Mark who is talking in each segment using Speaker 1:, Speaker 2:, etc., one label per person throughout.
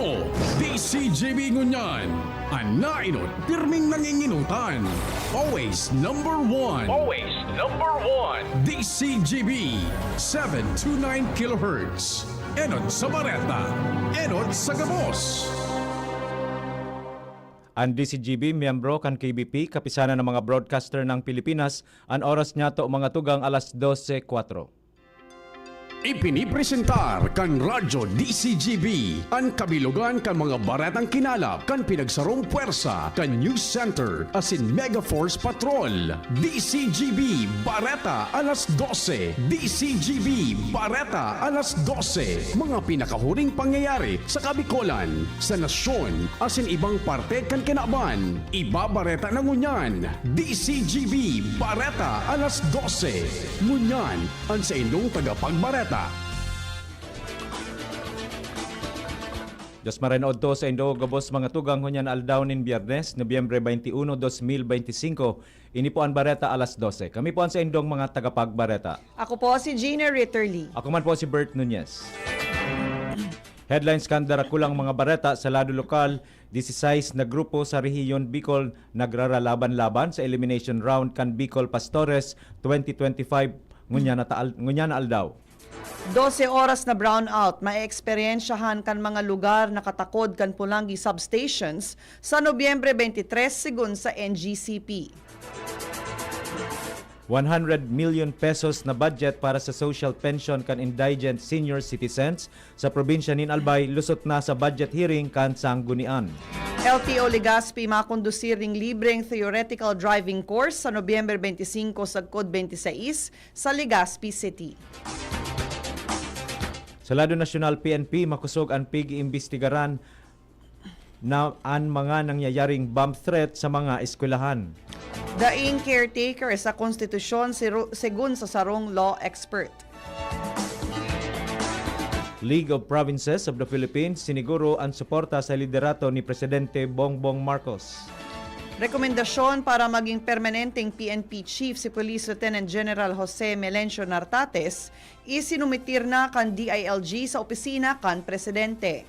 Speaker 1: Ano? DCGB ngunyan. Anainot, pirming nanginginutan. Always number one. Always number one. DCGB, 729 kHz. Enot sa Bareta. Enot sa Gabos.
Speaker 2: Ang DCGB, miyembro kan KBP, kapisanan ng mga broadcaster ng Pilipinas, ang oras niya to mga tugang alas 12:04.
Speaker 1: Ipinipresentar kan Radyo DCGB ang kabilugan kan mga baretang kinalap kan pinagsarong puwersa kan News Center asin Mega Force Patrol. DCGB Bareta alas 12. DCGB Bareta alas 12. Mga pinakahuring pangyayari sa Kabikolan, sa nasyon asin ibang parte kan kinaban. Ibabareta na ngunyan. DCGB Bareta alas 12. Ngunyan ang sa inyong tagapagbareta.
Speaker 2: Diyos marinood to sa Indo Gabos mga tugang hunyan aldaw nin Biyernes, Nobyembre 21, 2025. Ini po ang Bareta alas 12. Kami po ang sa Indong mga tagapagbareta.
Speaker 3: Ako po si Gina Ritterly.
Speaker 2: Ako man po si Bert Nunez. Headlines kan darakulang mga bareta sa lado lokal, 16 na grupo sa rehiyon Bicol nagraralaban-laban sa elimination round kan Bicol Pastores 2025 ngunya na aldaw.
Speaker 3: 12 oras na brownout, mae-eksperyensyahan kan mga lugar na katakod kan Pulangi substations sa Nobyembre 23 sigun sa NGCP.
Speaker 2: 100 million pesos na budget para sa social pension kan indigent senior citizens sa probinsya nin Albay lusot na sa budget hearing kan Sanggunian.
Speaker 3: LTO Legazpi makondusiring libreng theoretical driving course sa Nobyembre 25 sa Code 26 sa Legazpi City.
Speaker 2: Sa lado nasyonal PNP, makusog ang pig-iimbestigaran na ang mga nangyayaring bomb threat sa mga eskwelahan.
Speaker 3: Daing caretaker sa konstitusyon segun sa sarong law expert.
Speaker 2: League of Provinces of the Philippines siniguro ang suporta sa liderato ni Presidente Bongbong Marcos.
Speaker 3: Rekomendasyon para maging permanenteng PNP Chief si Police Lieutenant General Jose Melencio Nartates isinumitir na kan DILG sa opisina kan Presidente.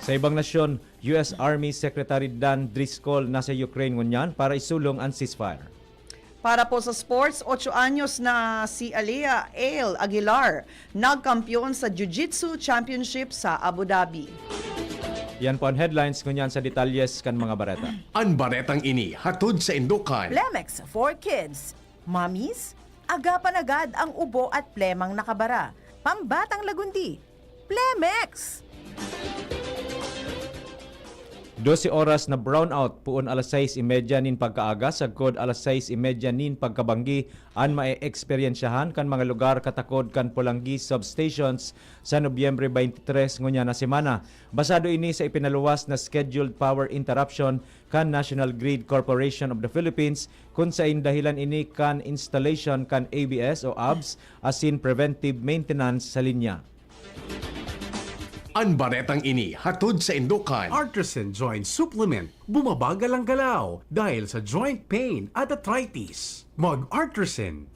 Speaker 2: Sa ibang nasyon, U.S. Army Secretary Dan Driscoll nasa Ukraine ngunyan para isulong ang ceasefire.
Speaker 3: Para po sa sports, 8 anyos na si Alea Ale Aguilar nagkampiyon sa Jiu-Jitsu Championship sa Abu Dhabi.
Speaker 2: Yan po ang headlines ngunyan sa detalyes kan mga bareta.
Speaker 1: Ang baretang ini hatod sa Indukan.
Speaker 4: Plemex for Kids. Mommies, agapan agad ang ubo at plemang nakabara. Pambatang lagundi. Plemex!
Speaker 2: 12 oras na brownout puon alas 6:30 nin pagkaaga sagkod alas 6:30 nin pagkabanggi an mae-eksperyensyahan kan mga lugar katakod kan Pulangi substations sa Nobyembre 23 ngunya na semana. Basado ini sa ipinaluwas na scheduled power interruption kan National Grid Corporation of the Philippines kung sa dahilan ini kan installation kan ABS o ABS asin preventive maintenance sa linya.
Speaker 1: Ang baretang ini hatod sa Indukan.
Speaker 5: Artisan Joint Supplement. Bumabagal ang galaw dahil sa joint pain at arthritis. Mag-Artisan.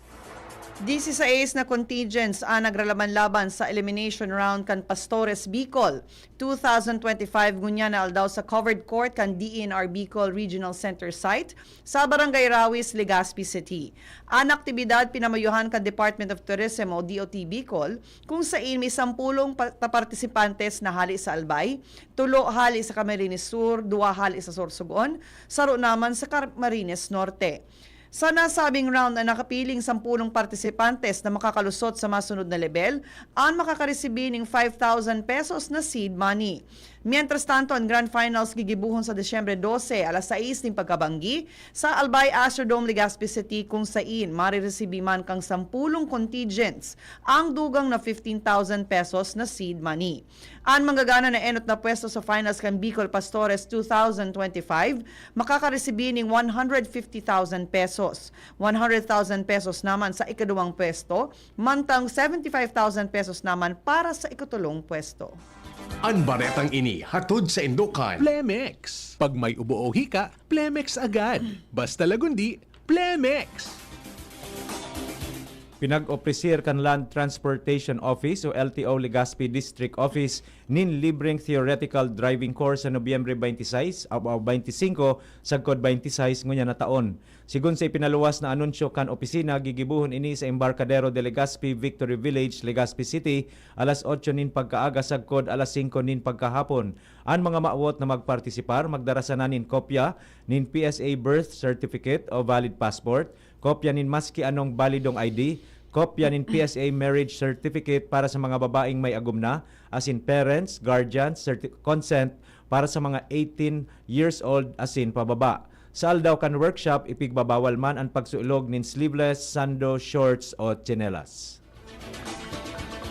Speaker 3: 16 na contingents ang nagralaban-laban sa elimination round kan Pastores Bicol 2025 ngunya na aldaw sa covered court kan DENR Bicol Regional Center site sa Barangay Rawis, Legazpi City. Ang aktibidad pinamayuhan kan Department of Tourism o DOT Bicol kung saan may 10 partisipantes na hali sa Albay, 3 hali sa Camarines Sur, 2 hali sa Sorsogon, saro naman sa Camarines Norte. Sa nasabing round na nakapiling 10 partisipantes na makakalusot sa masunod na level, ang makakareceive ng 5,000 pesos na seed money. Mientras tanto, ang Grand Finals gigibuhon sa Desyembre 12, alas 6 ng pagkabanggi sa Albay Astrodome, Legazpi City kung saan marireceive man kang 10 contingents ang dugang na 15,000 pesos na seed money. Ang manggagana na enot na pwesto sa finals kan Bicol Pastores 2025 makakareceive ng 150,000 pesos. 100,000 pesos naman sa ikaduwang pwesto, mantang 75,000 pesos naman para sa ikatulong pwesto.
Speaker 1: Ang baretang ini hatod sa Indukan.
Speaker 5: Plemex. Pag may ubo o hika, Plemex agad. Basta lagundi, Plemex.
Speaker 2: Pinag-opresir kan Land Transportation Office o LTO Legazpi District Office nin libreng theoretical driving course sa Nobyembre 26 o 25 sagkod 26 ngunya na taon. Sigun sa ipinaluwas na anunsyo kan opisina, gigibuhon ini sa Embarcadero de Legazpi, Victory Village, Legazpi City, alas 8 nin pagkaaga sagkod alas 5 nin pagkahapon. Ang mga maawot na magpartisipar, magdarasa na nin kopya nin PSA birth certificate o valid passport, kopya nin maski anong validong ID, kopya nin PSA marriage certificate para sa mga babaeng may agumna, as in parents, guardians, consent para sa mga 18 years old as in pababa. Sa aldaw kan workshop, ipigbabawal man ang pagsuulog nin sleeveless, sando, shorts o tsinelas.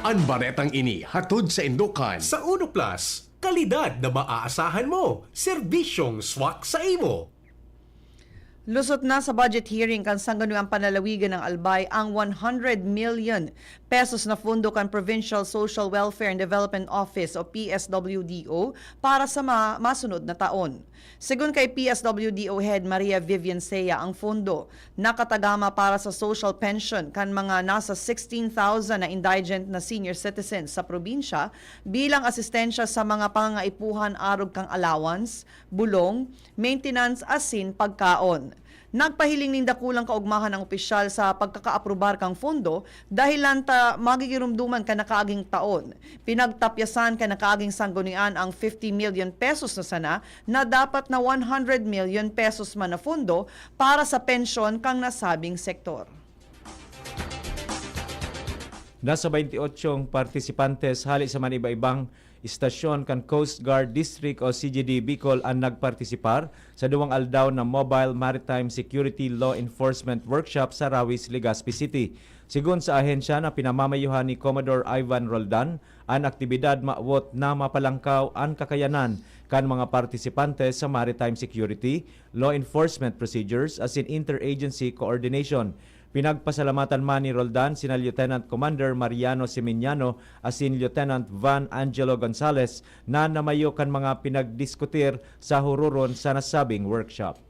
Speaker 1: Ang baretang ini hatod sa Indukan.
Speaker 5: Sa Uno Plus, kalidad na maaasahan mo. Serbisyong swak sa imo.
Speaker 3: Lusot na sa budget hearing kan Sangguniang Panlalawigan ng Albay ang 100 million pesos na fundo kan Provincial Social Welfare and Development Office o PSWDO para sa masunod na taon. Sigun kay PSWDO Head Maria Vivian Sea, ang fundo nakatagama para sa social pension kan mga nasa 16,000 na indigent na senior citizens sa probinsya bilang asistensya sa mga pangangaipuhan arog kang allowance, bulong, maintenance asin pagkaon. Nagpahiling ning dakulang kaugmahan ang opisyal sa pagkakaaprobar kang fondo dahil lanta magigirumduman ka nakaaging taon. Pinagtapyasan ka nakaaging sanggunian ang 50 million pesos na sana na dapat na 100 million pesos man na fondo para sa pensyon kang nasabing sektor.
Speaker 2: Nasa 28 partisipantes hali sa man iba-ibang istasyon kan Coast Guard District o CGD Bicol ang nagpartisipar sa duwang aldaw na Mobile Maritime Security Law Enforcement Workshop sa Rawis, Legazpi City. Sigun sa ahensya na pinamamayuhan ni Commodore Ivan Roldan, ang aktibidad maawot na mapalangkaw ang kakayanan kan mga partisipante sa maritime security, law enforcement procedures as in interagency coordination. Pinagpasalamatan man ni Roldan sina Lieutenant Commander Mariano Seminiano asin Lieutenant Van Angelo Gonzales na namayo kan mga pinagdiskutir sa hururon sa nasabing workshop.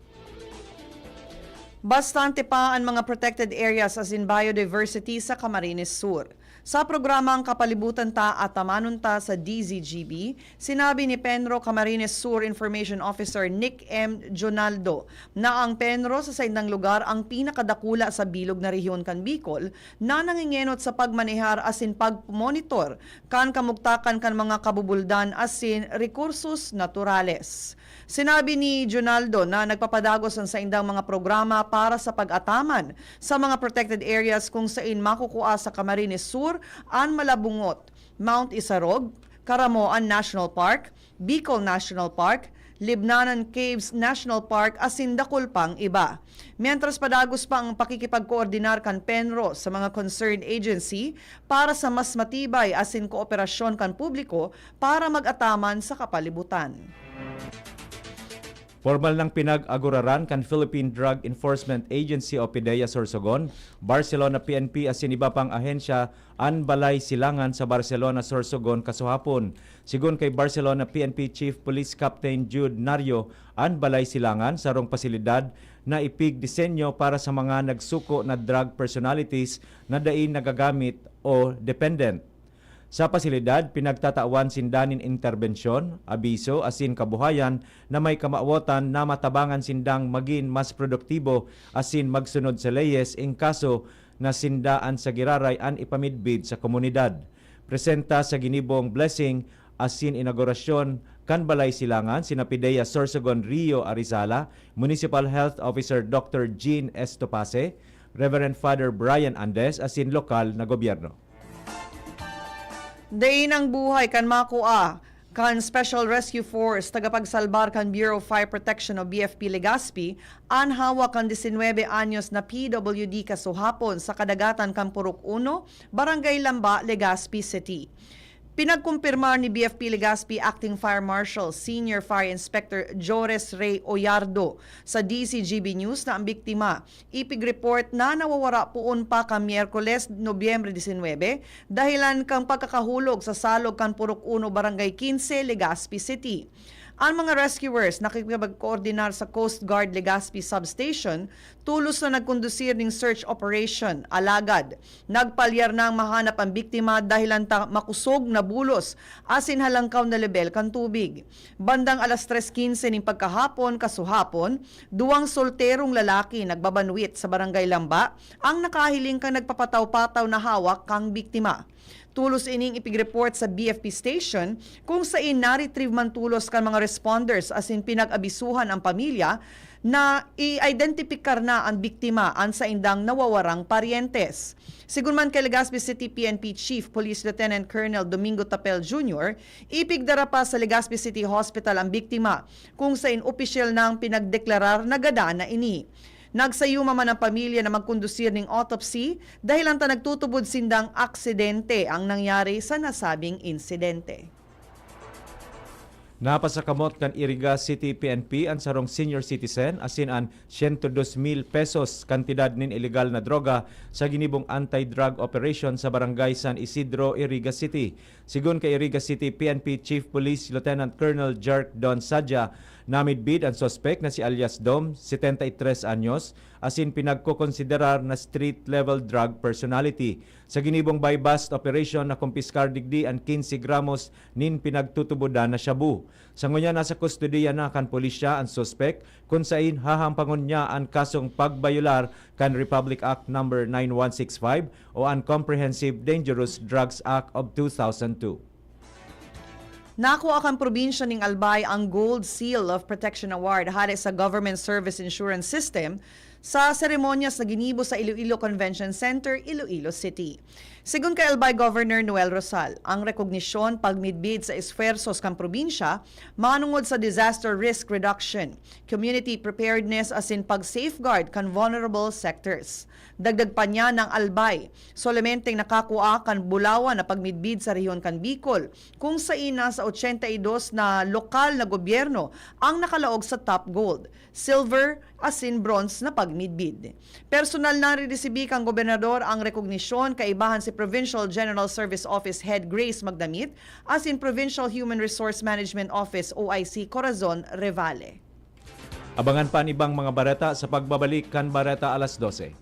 Speaker 3: Bastante pa ang mga protected areas as in biodiversity sa Camarines Sur. Sa programang Kapalibutan Ta at Tamanon Ta sa DZGB, sinabi ni Penro Camarines Sur Information Officer Nick M. Jonaldo na ang Penro sa saindang lugar ang pinakadakula sa bilog na rehiyon kan Bicol na nangingenot sa pagmanehar asin pagmonitor kan kamugtakan kan mga kabubuldan asin rekursos naturales. Sinabi ni Jonaldo na nagpapadagos ang saindang mga programa para sa pag-ataman sa mga protected areas kung saan makukuha sa Camarines Sur ang Malabungot, Mount Isarog, Caramoan National Park, Bicol National Park, Libnanan Caves National Park asin dakul pang iba. Mientras padagos pa ang pakikipagkoordinar kan Penro sa mga concerned agency para sa mas matibay asin kooperasyon kan publiko para mag-ataman sa kapalibutan.
Speaker 2: Formal ng pinag-aguraran kan Philippine Drug Enforcement Agency o PDEA Sorsogon, Barcelona PNP asin iba pang ahensya an balay silangan sa Barcelona Sorsogon kasuhapon. Sigun kay Barcelona PNP Chief Police Captain Jude Nario, an balay silangan sarong pasilidad na ipig disenyo para sa mga nagsuko na drug personalities na dain nagagamit o dependent. Sa pasilidad, pinagtatawan sindanin interbensyon, abiso, asin kabuhayan na may kamaawotan na matabangan sindang maging mas produktibo asin magsunod sa leyes in kaso na sindaan sa giraray an ipamidbid sa komunidad. Presenta sa ginibong blessing asin inaugurasyon kan balay silangan sina PDEA Sorsogon Rio Arizala, Municipal Health Officer Dr. Jean Estopase, Reverend Father Brian Andes asin lokal na gobyerno.
Speaker 3: Dain ang buhay kan makua kan Special Rescue Force tagapagsalbar kan Bureau of Fire Protection o BFP Legazpi an hawak kan 19 anyos na PWD kasuhapon sa kadagatan kan Purok 1, Barangay Lamba, Legazpi City. Pinagkumpirmar ni BFP Legazpi Acting Fire Marshal Senior Fire Inspector Jores Ray Oyardo sa DCGB News na ang biktima ipig-report na nawawara puon pa ka Miyerkules, Nobyembre 19 dahilan kang pagkakahulog sa salog kan Purok 1, Barangay 15, Legazpi City. Ang mga rescuers nakikipag-coordinar sa Coast Guard Legazpi Substation, tulos na nagkondusir ng search operation. Alagad, nagpalyar na ang mahanap ang biktima dahil ang makusog na bulos asin halangkaw na level kan tubig. Bandang alas 3:15 ng pagkahapon kasuhapon, duwang solterong lalaki nagbabanwit sa barangay Lamba ang nakahiling kang nagpapataw-pataw na hawak kang biktima. Tulos ining ipig-report sa BFP station kung saan na-retrieve man tulos kan mga responders asin pinag-abisuhan ang pamilya na i-identifikar na ang biktima an sa indang nawawarang paryentes. Sigun man kay Legazpi City PNP Chief Police Lieutenant Colonel Domingo Tapel Jr., ipigdara pa sa Legazpi City Hospital ang biktima kung saan opisyal nang pinagdeklarar na gada na ini. Nagsayuma man ang pamilya na magkondusir ng autopsy dahil ang nagtutubod sindang aksidente ang nangyari sa nasabing insidente.
Speaker 2: Napasakamot kan Iriga City PNP ang sarong senior citizen asin an 102,000 pesos kantidad nin illegal na droga sa ginibong anti-drug operation sa barangay San Isidro, Iriga City. Sigun kay Iriga City PNP Chief Police Lieutenant Colonel Jerk Don Sadja, namidbid ang suspect na si alias Dom, 73 anyos, asin pinagkukonsiderar na street-level drug personality. Sa ginibong buy-bust operation na kumpiskar digdi ang 15 gramos nin pinagtutubodan na shabu. Sa ngunya nasa kustodiya na kan pulisya ang suspect kung sain hahampangon niya ang kasong pagbayular kan Republic Act No. 9165 o ang Comprehensive Dangerous Drugs Act of 2002.
Speaker 3: Nakuha kang probinsya ng Albay ang Gold Seal of Protection Award hari sa Government Service Insurance System sa seremonyas na ginibo sa Iloilo Convention Center, Iloilo City. Sigun kay Albay Governor Noel Rosal, ang rekognisyon pagmidbid sa esfuerzos kang probinsya manungod sa disaster risk reduction, community preparedness asin pag-safeguard kan vulnerable sectors. Dagdag pa niya ng Albay, solementeng nakakuha kan Bulawan na pagmidbid sa rehiyon kan Bicol, kung sa ina sa 82 na lokal na gobyerno ang nakalaog sa top gold, silver asin bronze na pagmidbid. Personal na riresibi kang gobernador ang rekognisyon kaibahan si Provincial General Service Office Head Grace Magdamit asin Provincial Human Resource Management Office OIC Corazon Revale.
Speaker 2: Abangan pa ang ibang mga bareta sa pagbabalik kan Bareta alas 12.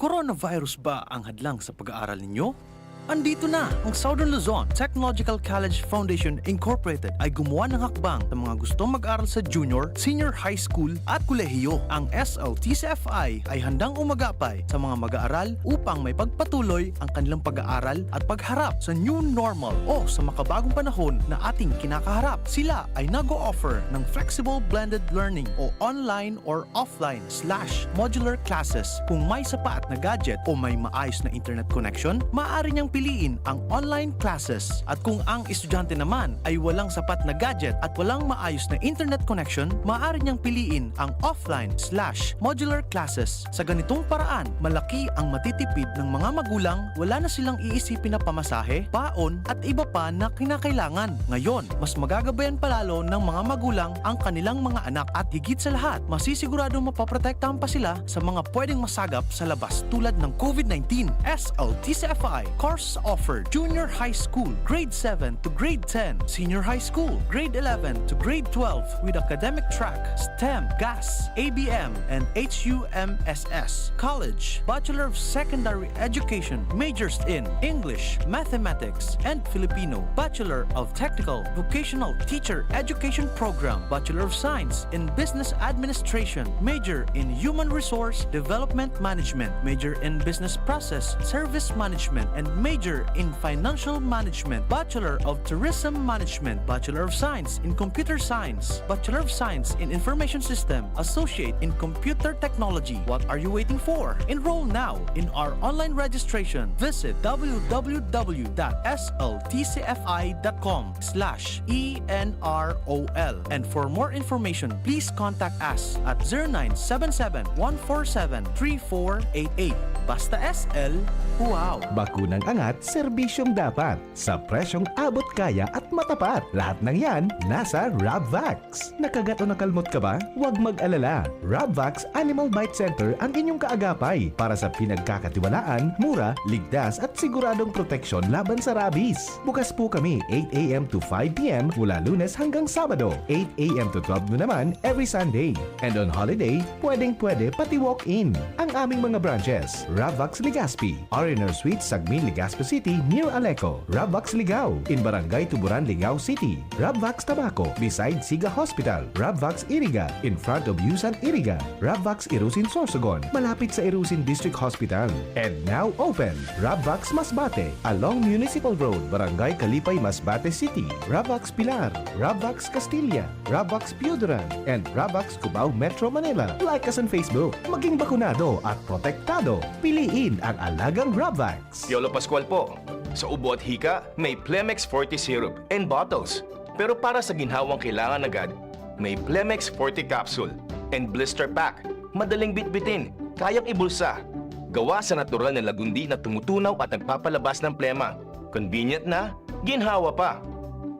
Speaker 6: Coronavirus ba ang hadlang sa pag-aaral ninyo? Andito na ang Southern Luzon Technological College Foundation Incorporated ay gumawa ng hakbang sa mga gustong mag-aral sa junior, senior high school at kolehiyo. Ang SLTCFI ay handang umagapay sa mga mag-aaral upang may pagpatuloy ang kanilang pag-aaral at pagharap sa new normal o sa makabagong panahon na ating kinakaharap. Sila ay nag-o-offer ng flexible blended learning o online or offline/modular classes. Kung may sapat na gadget o may maayos na internet connection, maaari niyang piliin ang online classes. At kung ang estudyante naman ay walang sapat na gadget at walang maayos na internet connection, maaari niyang piliin ang offline/modular classes. Sa ganitong paraan, malaki ang matitipid ng mga magulang, wala na silang iisipin na pamasahe, baon at iba pa na kinakailangan. Ngayon, mas magagabayan palalo ng mga magulang ang kanilang mga anak at higit sa lahat, masisiguradong mapaprotektahan pa sila sa mga pwedeng masagap sa labas tulad ng COVID-19. SLTCFI course offered junior high school, grade 7 to grade 10, senior high school, grade 11 to grade 12 with academic track, STEM, GAS, ABM, and HUMSS. College, Bachelor of Secondary Education, majors in English, Mathematics, and Filipino. Bachelor of Technical Vocational Teacher Education Program, Bachelor of Science in Business Administration, major in Human Resource Development Management, major in Business Process Service Management, and major in Financial Management, Bachelor of Tourism Management, Bachelor of Science in Computer Science, Bachelor of Science in Information System, Associate in Computer Technology. What are you waiting for? Enroll now in our online registration. Visit www.sltcfi.com/ENROL. And for more information, please contact us at 0977-147-3488. Basta SL, Wow!
Speaker 7: Bakunang angat, serbisyong dapat. Sa presyong abot kaya at matapat. Lahat ng yan, nasa Rabvax. Nakagat o nakalmot ka ba? Huwag mag-alala. Rabvax Animal Bite Center ang inyong kaagapay para sa pinagkakatiwalaan, mura, ligtas at siguradong proteksyon laban sa rabies. Bukas po kami 8 a.m. to 5 p.m. mula Lunes hanggang Sabado, 8 a.m. to 12 noon naman every Sunday. And on holiday, pwedeng-pwede pati walk-in. Ang aming mga branches, Rabvax Legazpi, Ariner Suites, Sagmin, Legazpi City, near Aleco. Rabvax Ligao, in Barangay Tuburan, Ligao City. Rabvax Tabaco, beside Siga Hospital. Rabvax Iriga, in front of Yusan Iriga. Rabvax Irusin Sorsogon, malapit sa Irusin District Hospital. And now open, Rabvax Masbate, along Municipal Road, Barangay Kalipay, Masbate City. Rabvax Pilar, Rabvax Castilla, Rabvax Piudaran, and Rabvax Cubao Metro Manila. Like us on Facebook. Maging bakunado at protektado. Piliin ang alagang Rabvax.
Speaker 8: Piolo Pascual po. Sa ubo at hika, may Plemex Forte syrup and bottles. Pero para sa ginhawang kailangan agad, may Plemex Forte capsule and blister pack. Madaling bitbitin, kayang ibulsa. Gawa sa natural na lagundi na tumutunaw at nagpapalabas ng plema. Convenient na, ginhawa pa.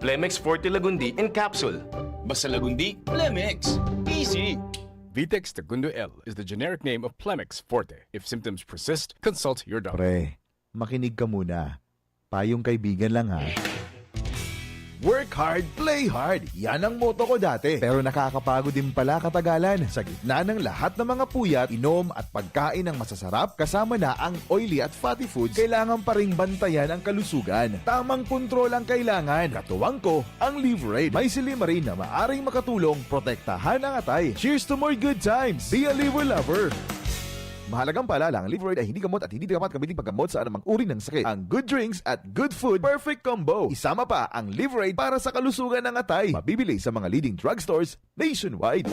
Speaker 8: Plemex Forte Lagundi in capsule. Basta lagundi, Plemex. Easy!
Speaker 9: Vitex Segundo L is the generic name of Plemex Forte. If symptoms persist, consult your doctor.
Speaker 10: Pre, makinig ka muna. Payong kaibigan lang ha. Work hard, play hard. Yan ang motto ko dati. Pero nakakapagod din pala katagalan. Sa gitna ng lahat ng mga puyat, inom at pagkain ng masasarap, kasama na ang oily at fatty foods, kailangan pa ring bantayan ang kalusugan. Tamang kontrol ang kailangan. Katuwang ko, ang Liverade. May silimarin na maaring makatulong protektahan ang atay. Cheers to more good times. Be a liver lover. Mahalagang paalala, ang Liverade ay hindi gamot at hindi dapat gamitin paggamot sa anumang uri ng sakit. Ang good drinks at good food, perfect combo. Isama pa ang Liverade para sa kalusugan ng atay. Mabibili sa mga leading drugstores nationwide.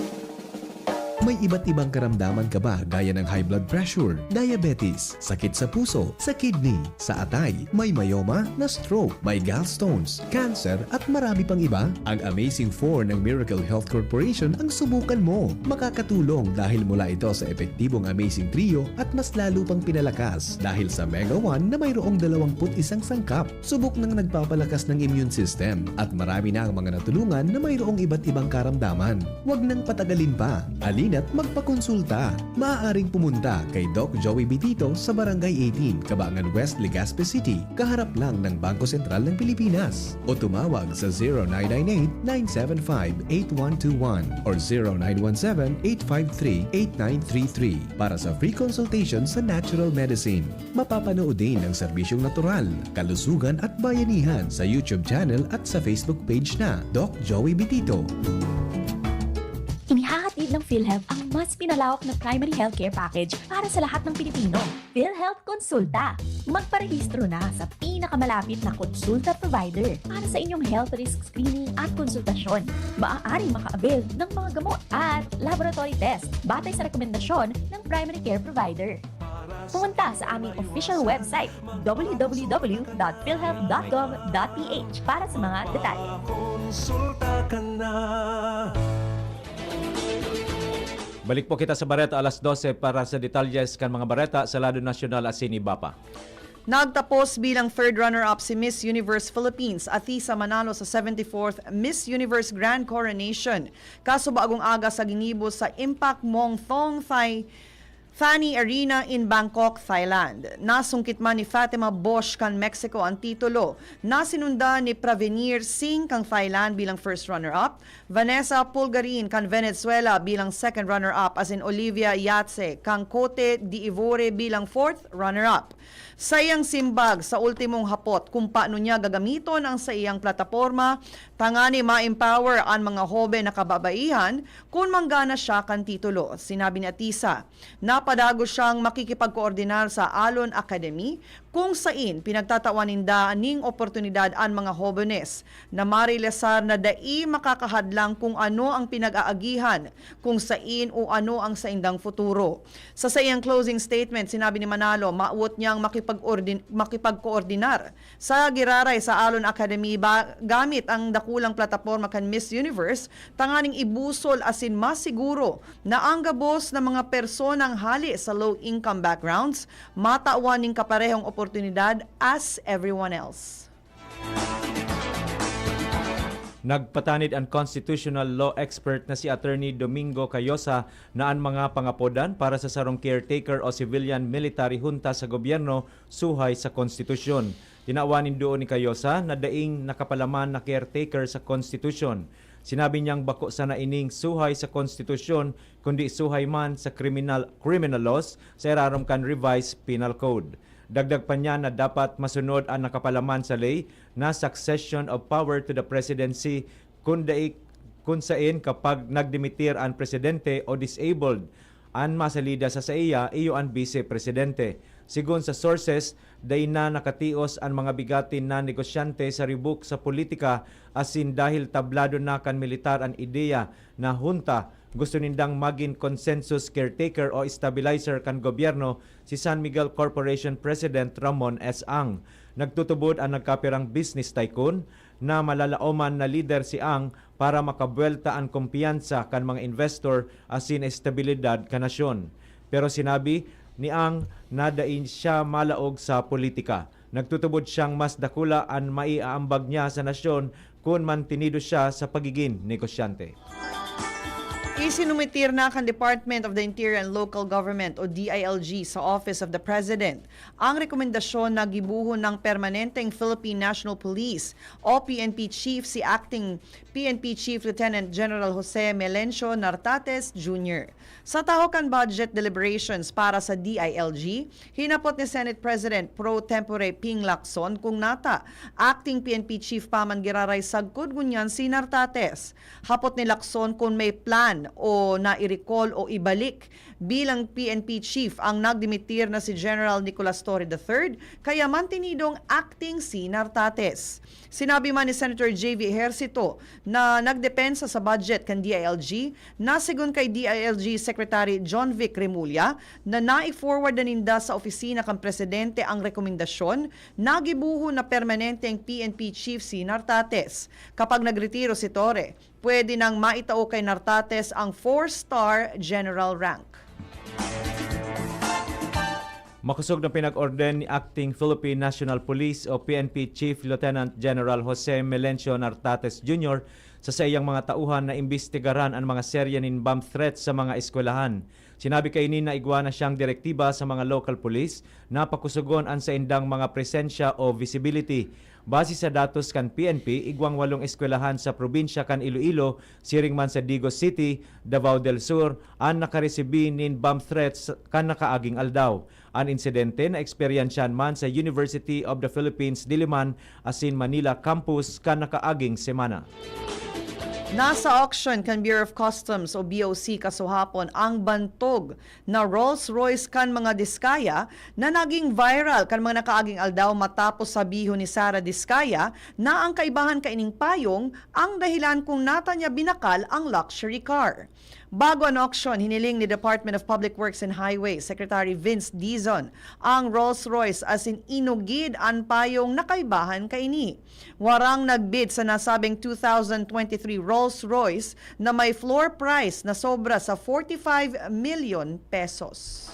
Speaker 1: May iba't ibang karamdaman ka ba gaya ng high blood pressure, diabetes, sakit sa puso, sa kidney, sa atay, may myoma na stroke, may gallstones, cancer at marami pang iba? Ang Amazing 4 ng Miracle Health Corporation ang subukan mo. Makakatulong dahil mula ito sa epektibong Amazing Trio at mas lalo pang pinalakas dahil sa Mega 1 na mayroong 21 sangkap. Subok ng nagpapalakas ng immune system at marami na ang mga natulungan na mayroong iba't ibang karamdaman. Huwag nang patagalin pa. At magpakonsulta. Maaaring pumunta kay Doc Joey Bitito sa Barangay 18, Cabangan West, Legazpi City, kaharap lang ng Bangko Sentral ng Pilipinas. O tumawag sa 0998-975-8121 or 0917-853-8933 para sa free consultation sa natural medicine. Mapapanood din ang serbisyong natural, kalusugan at bayanihan sa YouTube channel at sa Facebook page na Doc Joey Bitito.
Speaker 11: Inihahatid ng PhilHealth ang mas pinalawak na primary healthcare package para sa lahat ng Pilipino. PhilHealth Konsulta. Magparehistro na sa pinakamalapit na konsulta provider para sa inyong health risk screening at konsultasyon. Maaaring maka-avail ng mga gamot at laboratory test batay sa rekomendasyon ng primary care provider. Pumunta sa aming official website www.philhealth.gov.ph para sa mga detalye.
Speaker 2: Balik po kita sa Bareta alas 12 para sa detalyes kan mga Bareta sa Lado Nasyonal at Sinibapa.
Speaker 3: Nagtapos bilang third runner-up si Miss Universe Philippines, Atisa Manalo sa 74th Miss Universe Grand Coronation. Kaso bagong aga sa ginibo sa Impact Mong Thong Thani Arena in Bangkok, Thailand. Nasungkit man ni Fatima Bosch kan Mexico ang titulo. Nasinunda ni Pravenir Singh kang Thailand bilang first runner-up. Vanessa Pulgarin kan Venezuela bilang second runner-up, as in Olivia Yatse kang Cote d'Ivoire bilang fourth runner-up. Sayang simbag sa ultimong hapot kung paano niya gagamiton ang sa iyang plataforma, tangani ma-empower ang mga hobe na kababaihan kung manggana siya kan titulo. Sinabi ni Atisa, napadago siyang makikipagkoordinar sa Alon Academy kung sain pinagtatawaninda ning oportunidad ang mga hobenes na marilesar na dai makakahadlang kung ano ang pinag-aagihan, kung sain o ano ang saindang futuro. Sa iyang closing statement, sinabi ni Manalo, maawot niyang makipagkoordinar sa giraray sa Alon Academy gamit ang dakulang plataporma kan Miss Universe tanganing ibusol asin masiguro na ang gabos na mga personang hali sa low-income backgrounds matawan ning kaparehong oportunidad as everyone else.
Speaker 2: Nagpatanid ang constitutional law expert na si Attorney Domingo Cayosa na ang mga pangapodan para sa sarong caretaker o civilian military junta sa gobyerno suhay sa konstitusyon. Tinawanin doon ni Cayosa na daing nakapalaman na caretaker sa konstitusyon. Sinabi niyang bako sa naining suhay sa konstitusyon kundi suhay man sa criminal laws sa irarom kan revised penal code. Dagdag pa niya na dapat masunod ang nakapalaman sa ley na succession of power to the presidency kung sain kapag nagdimitir ang presidente o disabled ang masalida sa iya iyo ang vice-presidente. Sigun sa sources, day na nakatios ang mga bigatin na negosyante sa ribuk sa politika asin dahil tablado na kan militar ang ideya na junta gusto nindang maging consensus caretaker o stabilizer kan gobyerno si San Miguel Corporation President Ramon S. Ang. Nagtutubod ang nagkapirang business tycoon na malalaoman na leader si Ang para makabuelta ang kumpiyansa kan mga investor asin estabilidad kan nasyon. Pero sinabi ni Ang na dain siya malaog sa politika. Nagtutubod siyang mas dakula ang maiaambag niya sa nasyon kung mantinido siya sa pagiging negosyante.
Speaker 3: Isinumitir na kan Department of the Interior and Local Government o DILG sa Office of the President ang rekomendasyon na gibuhon ng Permanenteng Philippine National Police o PNP Chief si Acting PNP Chief Lieutenant General Jose Melencio Nartates Jr. Sa tahokan budget deliberations para sa DILG, hinapot ni Senate President Pro Tempore Ping Lacson kung nata Acting PNP Chief Paman Giraray sagkod ngunyan si Nartates. Hapot ni Lacson kung may plan o na-i-recall o ibalik bilang PNP Chief ang nagdimitir na si General Nicolas Torre III kaya mantinidong acting si Nartates. Sinabi man ni Senator J.V. Ejercito na nagdepensa sa budget kan DILG na sigun kay DILG Secretary John Vic Remulla na nai-forward na ninda sa opisina kan Presidente ang rekomendasyon na gibuho na permanenteng PNP Chief si Nartates. Kapag nagretiro si Torre, pwede nang maitao kay Nartates ang 4-star general rank.
Speaker 2: Makusog na pinag-orden ni Acting Philippine National Police o PNP Chief Lieutenant General Jose Melencio Nartates Jr. sa iyang mga tauhan na imbestigaran ang mga serya nin bomb threats sa mga eskwelahan. Sinabi kay ni na igwa na siyang direktiba sa mga local police na pakusugon ang sa indang mga presensya o visibility. Base sa datos kan PNP, igwang 8 eskwelahan sa probinsya kan Iloilo, siring man sa Digos City, Davao del Sur, ang nakaresibi nin bomb threats kan nakaaging aldaw. Ang insidente na eksperyensyan man sa University of the Philippines Diliman asin Manila campus kan nakaaging semana.
Speaker 3: Nasa auction kan Bureau of Customs o BOC kasuhapon ang bantog na Rolls-Royce kan mga diskaya na naging viral kan mga nakaaging aldaw matapos sabihin ni Sara Diskaya na ang kaibahan kaining payong ang dahilan kung nata niya binakal ang luxury car. Bago ang auction, hiniling ni Department of Public Works and Highways Secretary Vince Dizon ang Rolls-Royce as in inugid ang payong nakaibahan kaini. Warang nagbid sa nasabing 2023 Rolls-Royce na may floor price na sobra sa 45 million pesos.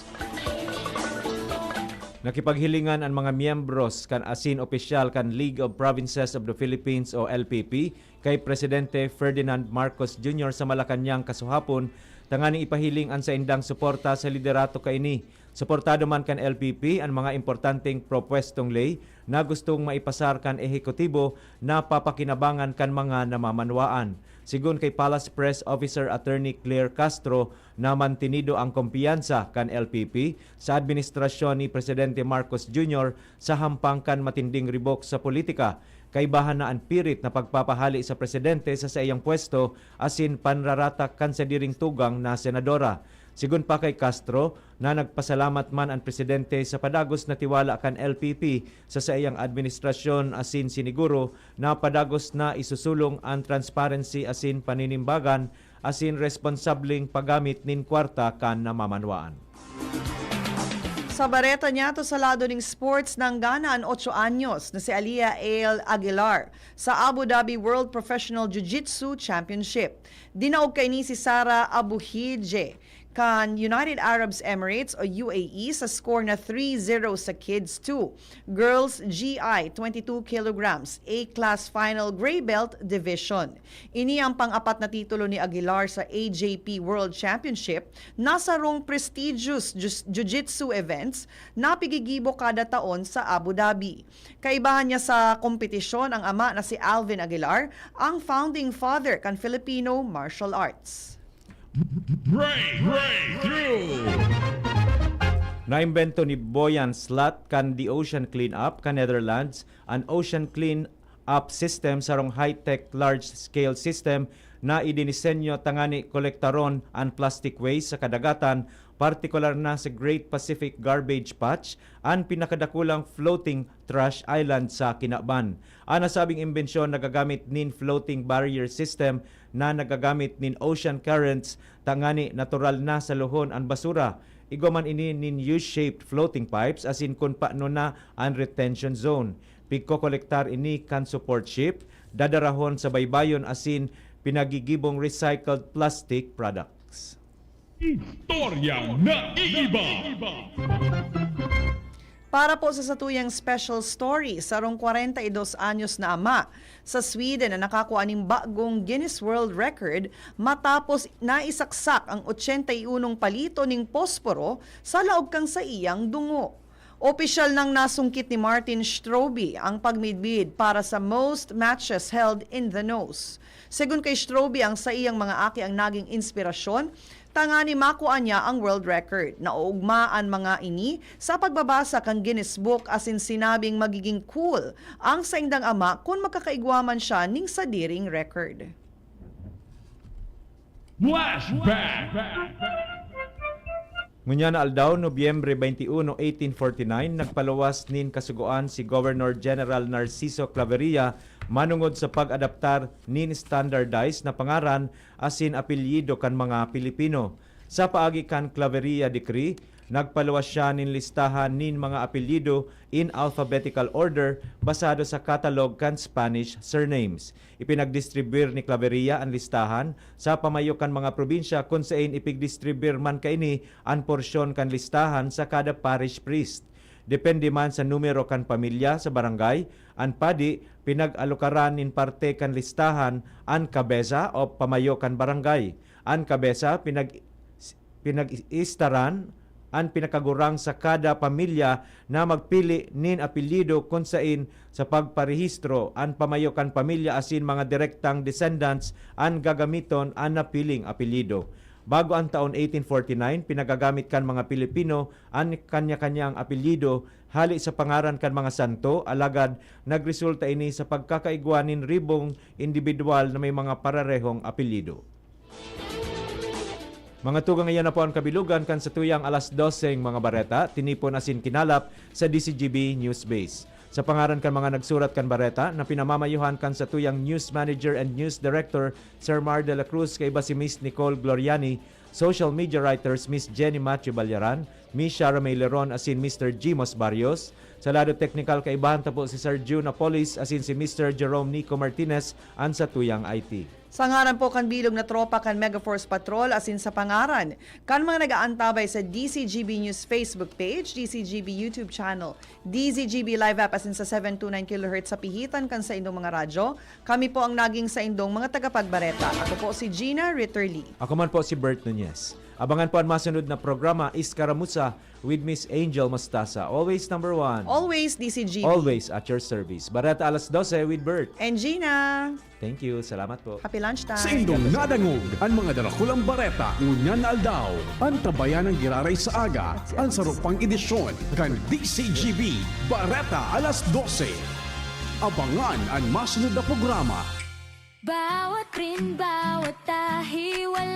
Speaker 2: Nakipaghilingan ang mga miyembros kan asin opisyal kan League of Provinces of the Philippines o LPP kay Presidente Ferdinand Marcos Jr. sa Malacanang kasuhapon tanganing ipahiling ang sa indang suporta sa liderato kaini. Suportado man kan LPP ang mga importanteng propwestong ley na gustong maipasar kan ehekutibo na papakinabangan kan mga namamanwaan. Sigun kay Palace Press Officer Attorney Claire Castro na mantinido ang kumpiyansa kan LPP sa administrasyon ni Presidente Marcos Jr. sa hampang kan matinding ribok sa politika. Kaibahan na ang pirit na pagpapahali sa presidente sa iyang pwesto asin panraratak kan sa diring tugang na senadora. Sigun pa kay Castro na nagpasalamat man ang presidente sa padagos na tiwala kan LPP sa iyang administrasyon asin siniguro na padagos na isusulong ang transparency asin paninimbagan asin responsabling paggamit nin kwarta kan namamanwaan.
Speaker 3: Sa bareta niya to sa lado ng sports ng Ghana ang 8 anyos na si Alia El Aguilar sa Abu Dhabi World Professional Jiu-Jitsu Championship. Dinaog kay ni si Sara Abuhije kan United Arab Emirates o UAE sa score na 3-0 sa Kids 2. Girls GI 22 kilograms A-class final gray belt division. Ini ang pang-apat na titulo ni Aguilar sa AJP World Championship na sarong prestigious jiu-jitsu events na pigigibo kada taon sa Abu Dhabi. Kaibahan niya sa kompetisyon ang ama na si Alvin Aguilar, ang founding father kan Filipino martial arts.
Speaker 2: Naimbento ni Boyan Slat kan the Ocean Cleanup kan Netherlands an ocean clean up system sarong high-tech large-scale system na idinisenyo tangani kolektaron ang plastic waste sa kadagatan, partikular na sa Great Pacific Garbage Patch, ang pinakadakulang floating trash island sa Kinaban. Ang nasabing imbensyon nagagamit nin floating barrier system na nagagamit nin ocean currents tangani natural na sa luhon ang basura. Iguman ini nin U-shaped floating pipes asin kun paano na ang retention zone. Pigko-kolektar ini kan support ship, dadarahon sa baybayon asin pinagigibong recycled plastic products.
Speaker 3: Para po sa satuyang special story, sarong 42 anyos na ama sa Sweden na nakakuha ng bagong Guinness World Record matapos naisaksak ang 81 palito ng posporo sa laog kang sa iyang dungo. Opisyal nang nasungkit ni Martin Strobe ang pagmidbid para sa most matches held in the nose. Segun kay Strobe, ang sa iyang mga aki ang naging inspirasyon, tangani makuha niya ang world record. Nauugmaan mga ini sa pagbabasa kang Guinness Book asin sinabing magiging cool ang saindang ama kung makakaigwaman siya ning sadiring record.
Speaker 2: Ngunya na aldaw, Nobyembre 21, 1849, nagpaluwas nin kasuguan si Governor General Narciso Claveria manungod sa pag-adaptar nin standardized na pangaran asin apelyido kan mga Pilipino. Sa paagi kan Claveria Decree, nagpaluwas siya nin listahan nin mga apelyido in alphabetical order basado sa catalog kan Spanish surnames. Ipinagdistribute ni Claveria ang listahan sa pamayo kan mga probinsya kung saan ipigdistribute man kaini ang porsyon kan listahan sa kada parish priest. Depende man sa numero kan pamilya sa barangay, ang padi pinag-alukaran nin parte kan listahan ang kabesa o pamayo kan barangay. Ang kabesa pinag-istaran ang pinakagurang sa kada pamilya na magpili nin apelyido kung saan sa pagparehistro ang pamayo kan pamilya asin mga direktang descendants ang gagamiton ang napiling apelyido. Bago ang taon 1849, pinagagamit kan mga Pilipino ang kanya-kanyang apelyido hali sa pangaran kan mga santo, alagad nagresulta ini sa pagkakaigwanin ribong individual na may mga pararehong apelyido. Mga tugang ngayon na po ang kabilugan kan sa tuyang alas 12 mga bareta, tinipon asin kinalap sa DCGB News Base. Sa pangaran kan mga nagsurat kan bareta na pinamamayuhan kan sa tuyang News Manager and News Director Sir Mar de la Cruz kay iba si Miss Nicole Gloriani, social media writers Miss Jenny Matthew Balyaran, Miss Shara May Leron asin Mr. Jimos Barrios. Sa lado technical kaibahan po si Sir June Apolis asin si Mr. Jerome Nico Martinez ang sa tuyang IT.
Speaker 3: Sa ngaran po kan bilog na tropa kan Megaforce Patrol asin sa pangaran kan mga nagaantabay sa DCGB News Facebook page, DCGB YouTube channel, DCGB Live app asin sa 729 kHz sa pihitan kan sa indong mga radyo. Kami po ang naging sa indong mga tagapagbareta. Ako po si Gina Ritterly.
Speaker 2: Ako man po si Bert Nunez. Abangan po ang masunod na programa Iskaramusa with Miss Angel Mostasa. Always number 1.
Speaker 3: Always DCGB.
Speaker 2: Always at your service. Bareta alas 12 with Bert.
Speaker 3: And Gina.
Speaker 2: Thank you. Salamat po.
Speaker 3: Happy lunchtime.
Speaker 1: Sa indong nadangog, ang mga darakulang bareta, ngunyan na aldaw, ang tabayan ng giraray sa aga, ang sarupang edisyon, kan DCGB, Bareta alas 12. Abangan ang masunod na programa.
Speaker 11: Bawat rin, bawat tahi, wala